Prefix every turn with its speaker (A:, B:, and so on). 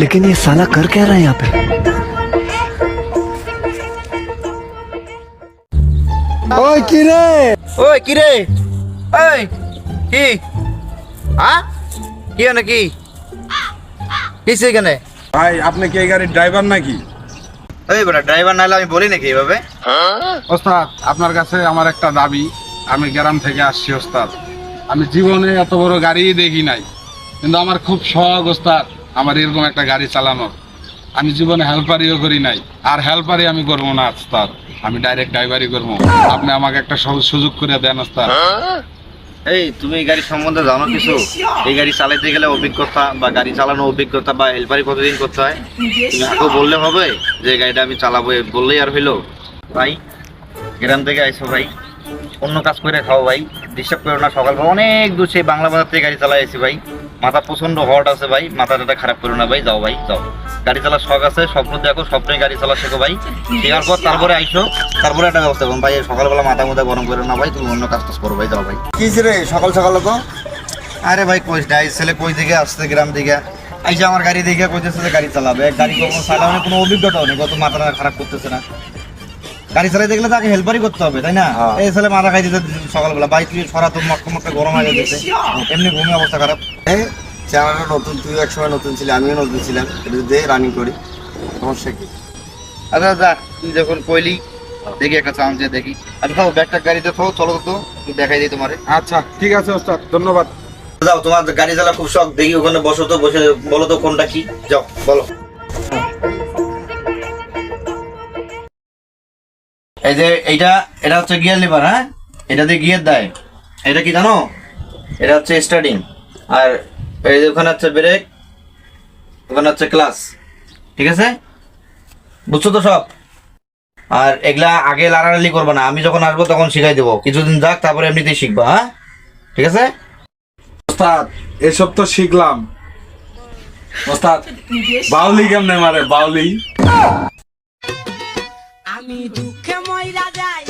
A: लेकिन ये साला कर क्या रहा है यहाँ पे? ओए किरे,
B: ওই কি রে ওই কি হ্যাঁ কি নাকি কিসে এখানে
C: ভাই আপনি কি এই গাড়ির ড্রাইভার নাকি?
B: এই বেটা ড্রাইভার নাইলে আমি বলি নাকি এইভাবে
C: ওস্তাদ আপনার কাছে আমার একটা দাবি, আমি গ্রাম থেকে আসছি ওস্তাদ, আমি জীবনে এত বড় গাড়ি দেখি নাই, কিন্তু আমার খুব শখ ওস্তাদ আমার এরকম একটা গাড়ি চালানোর। আমি জীবনে হেল্পারিও করি নাই, আর হেল্পারি আমি করবো না ওস্তাদ, আমি ডাইরেক্ট ড্রাইভারই করবো। আপনি আমাকে একটা সুযোগ করে দেন ওস্তাদ।
B: এই তুমি এই গাড়ি সম্বন্ধে জানো কিছু? এই গাড়ি চালাতে গেলে অভিজ্ঞতা বা গাড়ি চালানোর অভিজ্ঞতা বা হেল্পারি কতদিন করতে হয় তুমি হাঁটু বললে হবে যে এই গাড়িটা আমি চালাবো বললেই আর হইলো? ভাই গ্রাম থেকে আইসো ভাই, অন্য কাজ করে খাও ভাই, ডিস্টার্ব করো না। সকালবেলা অনেক দূর সেই বাংলা বাজার থেকে গাড়ি চালাই আইছি ভাই, মাথা প্রচন্ড হট আছে ভাই, মাথাটা খারাপ করো না ভাই, যাও ভাই যাও। গাড়ি চালার শখ আছে, স্বপ্ন দেখো, স্বপ্নে গাড়ি চালা শেখো ভাই, শেখার পর তারপরে আইসো, তারপরে একটা ব্যবস্থা করুন ভাই। সকালবেলা মাথা মুথা গরম করো না ভাই, তুমি অন্য কাজ টাজ করো ভাই, যাও ভাই। কি রে সকাল সকাল তো? আরে ভাই কই নাই ছেলে কই দিকে আসছে গ্রাম দিকে আইসা আমার গাড়ি দিকে কইতেছে যে গাড়ি চালাবে, গাড়ি কখনো চালানো কোনো অভিজ্ঞতাও নেই, কত মাথাটা খারাপ করতেছে না। গাড়ি চালাই দেখলে তাকে হেল্পারই করতে হবে তাই না? এই ছেলে মাথা খাই দিতে সকালবেলা, বাইক তুই সরা তো মক্কা মক্কা গরম হয়ে যেতেছে, এমনি ঘুমে অবস্থা খারাপ।
D: চালানো নতুন, তুই একসময় নতুন ছিলি, আমিও নতুন ছিলাম, এটা দিয়ে রানিং করি, সমস্যা কি?
B: আচ্ছা যা তুই যখন কইলি দেখি একটা চান্স দিয়ে দেখি। আচ্ছা থাও ব্যাগটা গাড়িতে থাও, চলো তো দেখাই দিই তোমারে।
C: আচ্ছা ঠিক আছে ওস্তাদ, ধন্যবাদ।
B: যাও তোমার গাড়ি চালা খুব শখ, দেখি ওখানে বসো তো, বসে বলো তো কোনটা কি, যাও বলো। এই যে এটা হচ্ছে গিয়ার লিভার, হ্যাঁ এটা দিয়ে গিয়ার দেয়। এটা কি জানো? এটা হচ্ছে স্টার্টিং, আর এই যে ওখানে হচ্ছে ব্রেক, ওখানে হচ্ছে ক্লাস, ঠিক আছে? বুঝছো তো সব? আর এগুলা আগে লাড়ালাড়ি করবে না, আমি যখন আসবো তখন শিখাই দেবো, কিছুদিন যাক তারপরে এমনিতেই শিখবা, হ্যাঁ ঠিক আছে?
C: ওস্তাদ এসব তো শিখলাম, ওস্তাদ বাউলি কেমনে মারে বাউলি?
E: আমি দুঃখে মইরা যাই